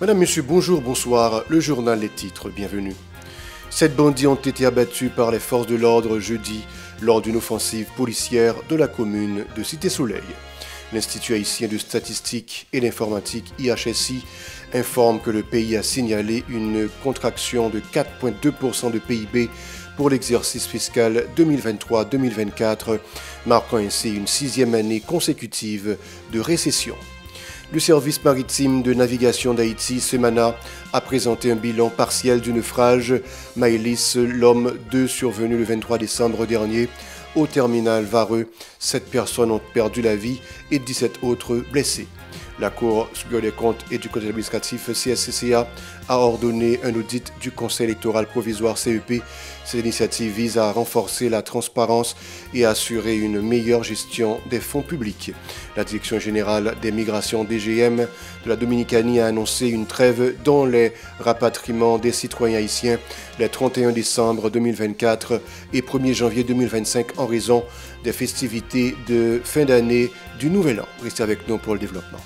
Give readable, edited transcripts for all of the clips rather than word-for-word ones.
Madame, Monsieur, bonjour, bonsoir. Le journal Les Titres, bienvenue. 7 bandits ont été abattus par les forces de l'ordre jeudi lors d'une offensive policière de la commune de Cité-Soleil. L'Institut haïtien de statistique et d'informatique IHSI informe que le pays a signalé une contraction de 4,2% de PIB pour l'exercice fiscal 2023-2024, marquant ainsi une 6e année consécutive de récession. Le service maritime de navigation d'Haïti, Semana, a présenté un bilan partiel du naufrage Maëlys L'Homme 2 survenu le 23 décembre dernier au terminal Vareux. 7 personnes ont perdu la vie et 17 autres blessées. La Cour supérieure des comptes et du Code administratif CSCCA a ordonné un audit du Conseil électoral provisoire CEP. Cette initiative vise à renforcer la transparence et à assurer une meilleure gestion des fonds publics. La Direction générale des migrations DGM de la Dominicanie a annoncé une trêve dans les rapatriements des citoyens haïtiens les 31 décembre 2024 et 1er janvier 2025 en raison des festivités de fin d'année du Nouvel An. Restez avec nous pour le développement.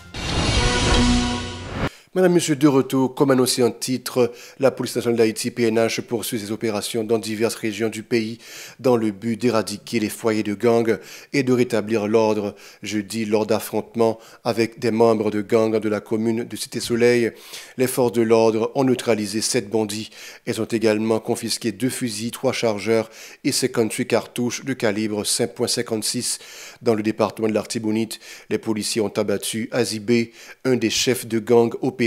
Madame, Monsieur, de retour, comme annoncé en titre, la police nationale d'Haïti, PNH, poursuit ses opérations dans diverses régions du pays dans le but d'éradiquer les foyers de gangs et de rétablir l'ordre. Jeudi, lors d'affrontements avec des membres de gangs de la commune de Cité-Soleil, les forces de l'ordre ont neutralisé 7 bandits. Elles ont également confisqué 2 fusils, 3 chargeurs et 58 cartouches de calibre 5,56. Dans le département de l'Artibonite, les policiers ont abattu Azibé, un des chefs de gang opérant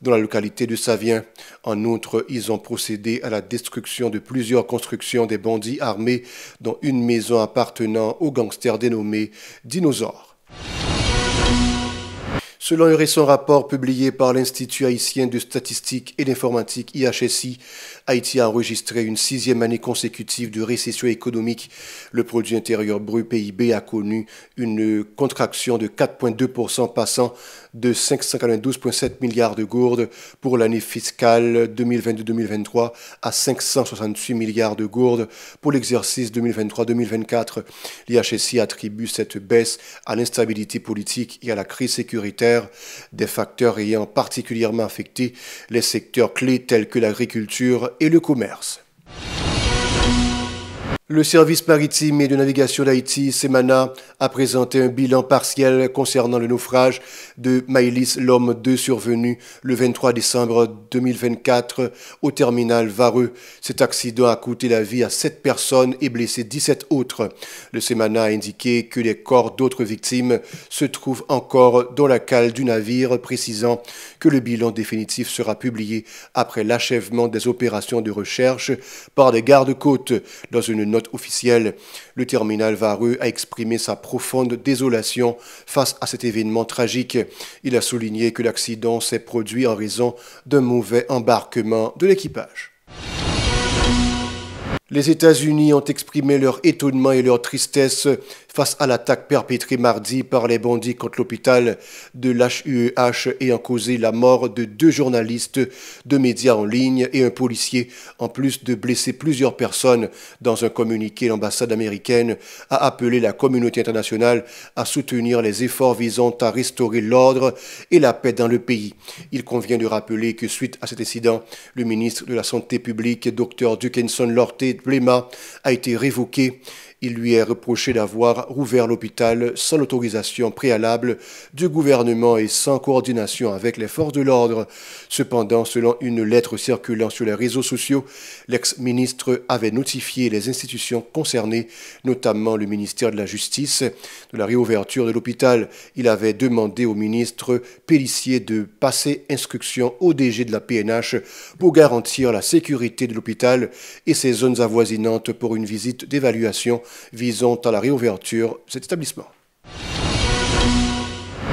dans la localité de Savien. En outre, ils ont procédé à la destruction de plusieurs constructions des bandits armés, dont une maison appartenant au gangster dénommé Dinosaure. Selon un récent rapport publié par l'Institut haïtien de statistique et d'informatique IHSI, Haïti a enregistré une 6e année consécutive de récession économique. Le produit intérieur brut PIB a connu une contraction de 4,2%, passant de 592,7 milliards de gourdes pour l'année fiscale 2022-2023 à 568 milliards de gourdes pour l'exercice 2023-2024. L'IHSI attribue cette baisse à l'instabilité politique et à la crise sécuritaire, des facteurs ayant particulièrement affecté les secteurs clés tels que l'agriculture et le commerce. Le service maritime et de navigation d'Haïti, Semana, a présenté un bilan partiel concernant le naufrage de Maëlys L'Homme 2 survenu le 23 décembre 2024 au terminal Vareux. Cet accident a coûté la vie à 7 personnes et blessé 17 autres. Le Semana a indiqué que les corps d'autres victimes se trouvent encore dans la cale du navire, précisant que le bilan définitif sera publié après l'achèvement des opérations de recherche par des gardes-côtes. Dans une note officielle, le terminal Vareux a exprimé sa profonde désolation face à cet événement tragique. Il a souligné que l'accident s'est produit en raison d'un mauvais embarquement de l'équipage. Les États-Unis ont exprimé leur étonnement et leur tristesse face à l'attaque perpétrée mardi par les bandits contre l'hôpital de l'HUEH ayant causé la mort de 2 journalistes de médias en ligne et un policier, en plus de blesser plusieurs personnes. Dans un communiqué, l'ambassade américaine a appelé la communauté internationale à soutenir les efforts visant à restaurer l'ordre et la paix dans le pays. Il convient de rappeler que suite à cet incident, le ministre de la Santé publique, Dr Dickinson Lorte Blema, a été révoqué. Il lui est reproché d'avoir rouvert l'hôpital sans l'autorisation préalable du gouvernement et sans coordination avec les forces de l'ordre. Cependant, selon une lettre circulant sur les réseaux sociaux, l'ex-ministre avait notifié les institutions concernées, notamment le ministère de la Justice, de la réouverture de l'hôpital. Il avait demandé au ministre Pélissier de passer instruction au DG de la PNH pour garantir la sécurité de l'hôpital et ses zones avoisinantes pour une visite d'évaluation visant à la réouverture de cet établissement.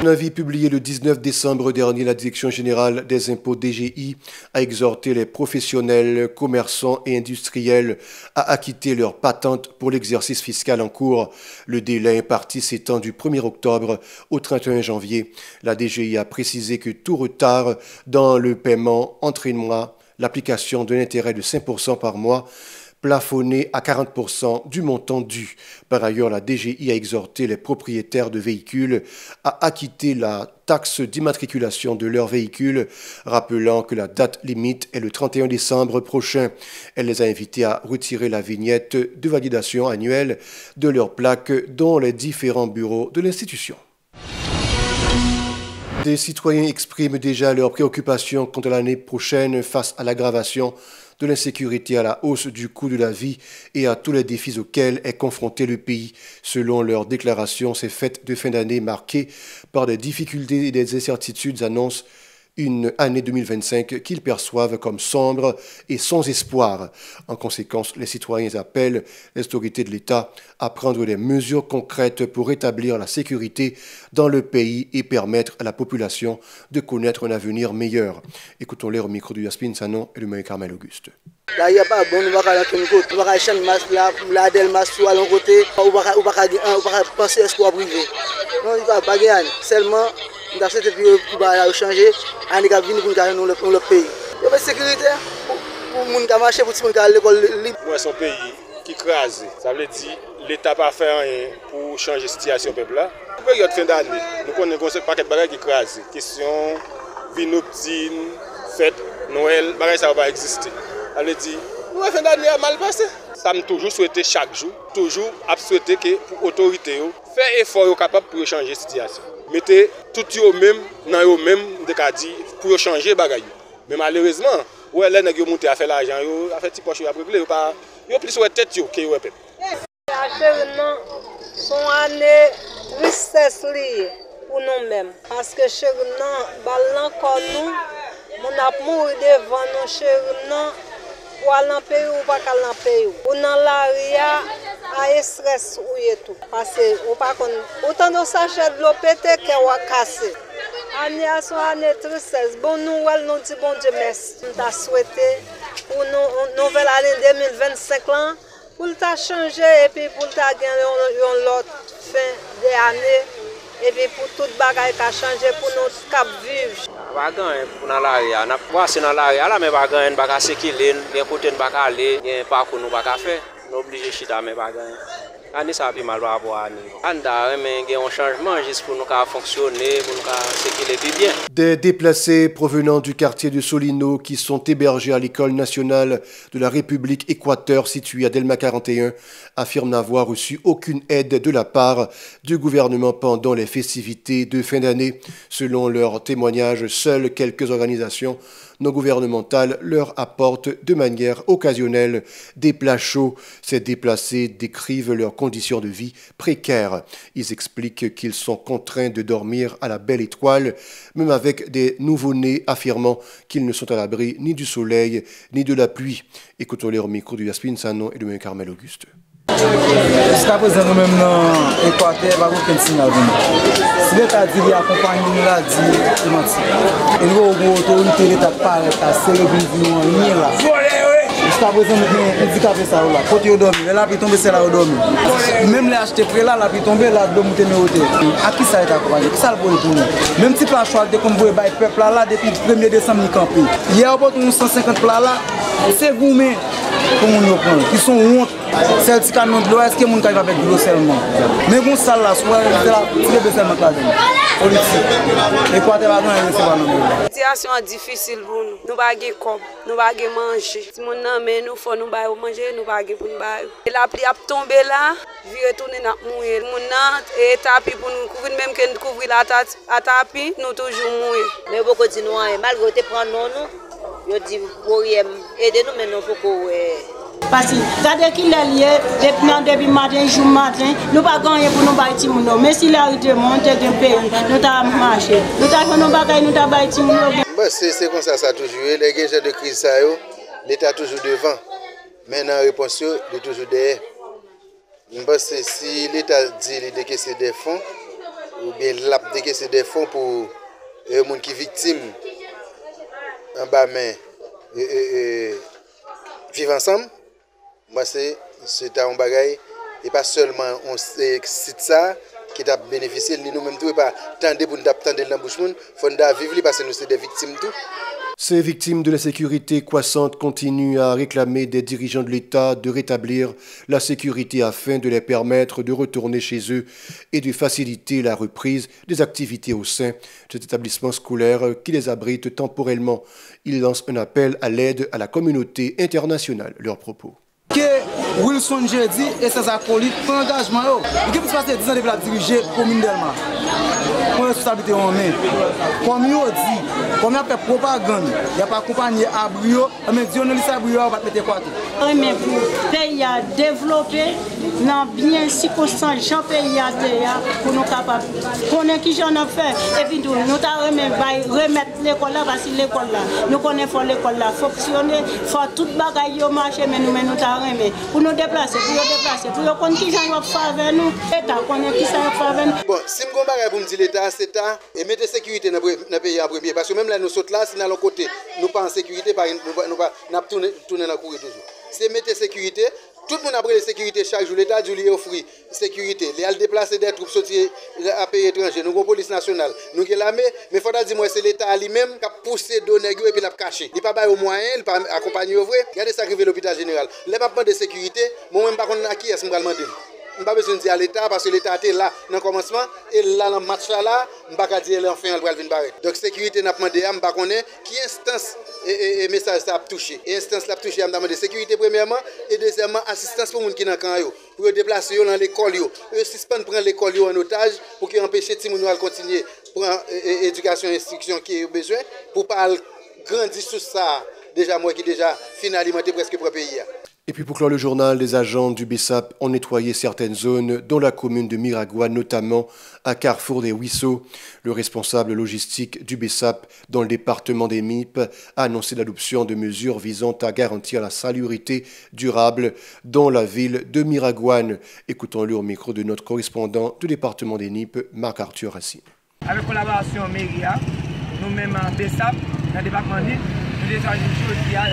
Un avis publié le 19 décembre dernier, la Direction générale des impôts DGI a exhorté les professionnels, commerçants et industriels à acquitter leurs patentes pour l'exercice fiscal en cours. Le délai imparti s'étend du 1er octobre au 31 janvier. La DGI a précisé que tout retard dans le paiement entraînera l'application d'un intérêt de 5% par mois plafonné à 40% du montant dû. Par ailleurs, la DGI a exhorté les propriétaires de véhicules à acquitter la taxe d'immatriculation de leurs véhicules, rappelant que la date limite est le 31 décembre prochain. Elle les a invités à retirer la vignette de validation annuelle de leurs plaques dans les différents bureaux de l'institution. Des citoyens expriment déjà leurs préoccupations quant à l'année prochaine face à l'aggravation de l'insécurité, à la hausse du coût de la vie et à tous les défis auxquels est confronté le pays. Selon leur déclaration, ces fêtes de fin d'année marquées par des difficultés et des incertitudes annoncent une année 2025 qu'ils perçoivent comme sombre et sans espoir. En conséquence, les citoyens appellent les autorités de l'État à prendre des mesures concrètes pour rétablir la sécurité dans le pays et permettre à la population de connaître un avenir meilleur. Écoutons-les au micro de Yasmine Sanon et de Marie-Carmel Auguste. Là, il n'y a pas bon, on va on va changer de masque là, la del masque sur l'autre côté, on va penser à ce qu'on va privé. Non, il va pas gagner. Seulement, on a cette vie qui va changer, on va venir pour le pays. Il y a pas de sécurité pour les gens qui marchent, pour les gens qui à l'école libre. Moi, c'est un pays qui crase. Ça veut dire l'État n'a pas fait rien pour changer la situation du peuple là. En période de fin d'année, nous connaissons un paquet de bagages qui crasent. Question vinoptine, fête, Noël, bagages ça va pas exister. Ça veut dire, nous, la fin d'année a mal passé. Ça me toujours souhaité chaque jour, toujours souhaité que pour l'autorité, faire effort capable pour changer la situation. Mettez tout yo même dans yo même pour changer les bagages. Mais malheureusement, ouais là nèg yo monter à faire l'argent yo, à faire petit poche yo après yo pas yo plus ouais tête yo que yo peuple. Actuellement, son année tristesse liée pour nous-mêmes parce que chez nous balan comme nous, on a mouru devant nous chez nous. Ou à l'empire ou pas qu'à l'empire. Ou dans l'aria, à stress ou et tout. Parce que ou pas qu'on autant de sachets de l'eau pété qu'on a cassé. Année à son année tristesse. Bon nouvelle, nous disons bon Dieu merci. Nous t'a souhaité pour nous nouvelle année 2025 là, pour t'a changer et puis pour t'a gagner l'autre fin d'année. Et puis pour toute bagaille qui a changé pour nous cap vivre. Pas gagner pour dans l'arrière. Na passer dans l'arrière là mais pas gagner, pas circuler, bien côté ne pas aller, bien parcours nous pas faire. Nous obligé chita mais pas gagner. Année ça plus mal par rapport à année. Anda mais il y a un changement juste pour nous fonctionner, pour nous circuler plus bien. Des déplacés provenant du quartier de Solino qui sont hébergés à l'école nationale de la République Équateur située à Delma 41 affirment n'avoir reçu aucune aide de la part du gouvernement pendant les festivités de fin d'année. Selon leurs témoignages, seules quelques organisations non gouvernementales leur apportent de manière occasionnelle des plats chauds. Ces déplacés décrivent leurs conditions de vie précaires. Ils expliquent qu'ils sont contraints de dormir à la belle étoile, même avec des nouveau-nés affirmant qu'ils ne sont à l'abri ni du soleil ni de la pluie. Écoutons-les au micro de Yasmine Sanon et de Marie-Carmel Auguste. Jusqu'à présent, nous-mêmes dans l'Équateur, il n'y a aucun signal. Si l'État dit qu'il accompagne, nous l'a dit, il menti. Et nous avons une autorité, l'État paraît à célébrer rien là. Jusqu'à présent, nous avons un handicapé ça là. Quand il dormi, là, il tombe, c'est là, il dormi. Même les acheter près là, il tombe, là, il tombe, à qui ça est accompagné? Qui ça le pour nous? Même si la choix de comme vous voyez, peuple là, depuis le 1er décembre, il campé. Hier, on a 150 plats là, c'est gourmet. Pour nous prendre, qui sont honte, celles qui camions de l'eau, est-ce que les gens avec de l'eau seulement? Mais bon, ça là, soit c'est le seulement politique. L'Équateur va gagner, c'est pas nous. La situation est difficile pour nous. Nous n'avons pas de nous pas manger. Si nous avons nous faut nous manger, nous pas pour nous bailler. La pluie a tombé là, vi retourner dans mourir. Nous et tapis pour nous couvrir même que nous couvrir la tapis, nous toujours mourir. Mais vous continuez malgré te prendre nous. Yo dit pour aider nous mais non faut que parce que regardez qu'il est lié depuis matin jour matin nous pas gagner pour nous bâtir mon mais si la rue monte un pays nous t'a marché nous t'a fait nos bagages nous t'a bâtir mon c'est comme ça toujours les gens de crise ça yo l'état toujours devant maintenant réponse yo est toujours derrière si l'état dit il décaisser des fonds ou bien l'a décaisser des fonds pour les gens qui victimes en bas mais vivre ensemble moi c'est un bagage et pas seulement on cite ça qui t'a bénéficié nous même tout pas tendre pour nous attendre l'embouchement faut nous vivre parce que nous c'est des victimes tout Ces victimes de l'insécurité croissante continuent à réclamer des dirigeants de l'État de rétablir la sécurité afin de les permettre de retourner chez eux et de faciliter la reprise des activités au sein de cet établissement scolaire qui les abrite temporairement. Ils lancent un appel à l'aide à la communauté internationale. Leurs propos. Que Wilson Jeudi et ses acolytes prennent engagement. Il peut se passer 10 ans de la diriger la commune d'Elma. Pour responsabilité en main. Comme il dit, comme il a fait propagande, il n'y a pas accompagné à Brio, mais Dieu ne lui sait Brio, on va mettre quoi. Mais pour le pays à développer, dans bien circonstances, Jean pays à terre, pour nous capables. Connaître qui j'en ai fait, et puis nous remettre l'école là, parce que l'école là, nous connaissons l'école là fonctionner, il faut tout bagaille au marché, mais nous pour nous déplacer, pour nous connaître qui j'en fait avec nous, l'État connaît qui j'en fait avec nous. Bon, si je compare pour me dire l'État, c'est l'État, et mettre sécurité dans le pays en premier, parce que même là, nous sommes là, si nous allons côté, nous pas en sécurité, nous pas tourner dans la cour toujours. C'est mettre sécurité. Tout le monde a pris la sécurité chaque jour. L'État lui offre sécurité. Il a déplacé des troupes sorties à pays étrangers. Nous avons la police nationale, nous avons l'armée. Mais il faut dire que c'est l'État lui-même qui a poussé donner et puis l'a caché. Il n'a pas au moyen, il n'a pas accompagné au vrai. Regardez ça arrive à l'hôpital général. Les pas de sécurité, moi-même pas à qui est-ce que je vais demander. Je n'ai pas besoin de dire à l'État parce que l'État était là dans le commencement et là dans le match là, je ne vais pas dire l'enfant va venir barrer. Donc sécurité n'a pas demandé, je ne sais pas qui instance et message ça a touché. Et instance l'a touché, je demandé sécurité premièrement et deuxièmement assistance pour les gens qui sont dans le camp pour déplacer dans l'école suspendre prendre l'école en otage pour qu'ils empêchent les gens de continuer prendre éducation et instruction qui ont besoin pour pas grandir sur ça déjà moi qui déjà fin alimenté presque pour le pays. Et puis pour clore le journal, les agents du BESAP ont nettoyé certaines zones dans la commune de Miragoâne, notamment à Carrefour des Ruisseaux. Le responsable logistique du BESAP dans le département des MIP a annoncé l'adoption de mesures visant à garantir la salubrité durable dans la ville de Miragoâne. Écoutons-le au micro de notre correspondant du département des MIP, Marc-Arthur Racine. Avec collaboration MERIA, nous-mêmes en BESAP, dans le département des MIP, nous déjà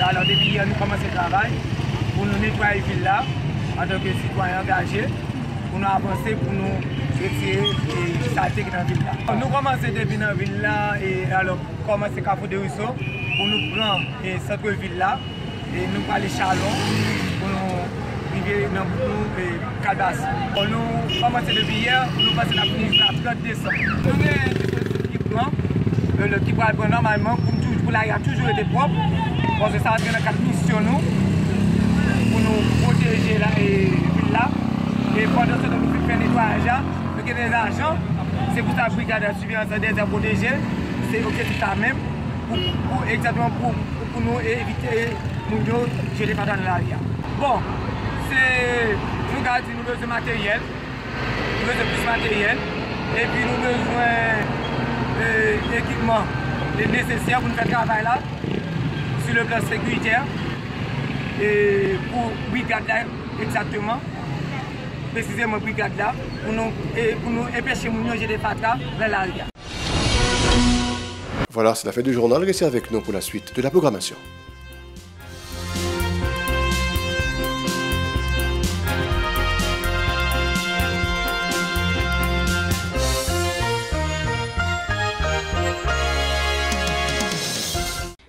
alors depuis hier nous commençons le travail pour nous nettoyer la ville là, en tant que citoyens engagés, pour nous avancer, pour nous retirer les saletés dans la ville là. Nous commençons depuis dans la ville là, et alors commencer Carrefour des Ruisseaux, pour nous prendre le centre-ville là, et nous aller Chalon, pour nous vivre dans le Caldas. Nous commençons depuis hier, nous passons la prise le 30 décembre. Nous avons un dispositif qui prend, qui prend normalement, pour la a toujours été propre, parce que ça a été dans 4 missions pour nous protéger la ville là. Et pendant ce temps, nous faisons nettoyage, nous avons des agents, c'est pour ça que la brigade de surveillance des aires protégées, c'est l'objectif ça même, exactement pour nous éviter de gérer pas dans l'arrière. Bon, nous avons besoin de matériel, nous avons plus de matériel, et puis nous avons besoin d'équipement nécessaire pour nous faire le travail là, sur le plan sécuritaire, et pour brigade là exactement. Précisément brigade là pour nous empêcher de gérer des patras dans l'arrière. Voilà, c'est la fin du journal. Restez avec nous pour la suite de la programmation.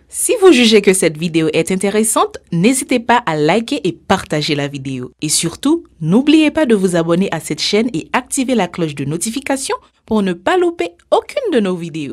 Si vous jugez que cette vidéo est intéressante, n'hésitez pas à liker et partager la vidéo. Et surtout, n'oubliez pas de vous abonner à cette chaîne et activer la cloche de notification pour ne pas louper aucune de nos vidéos.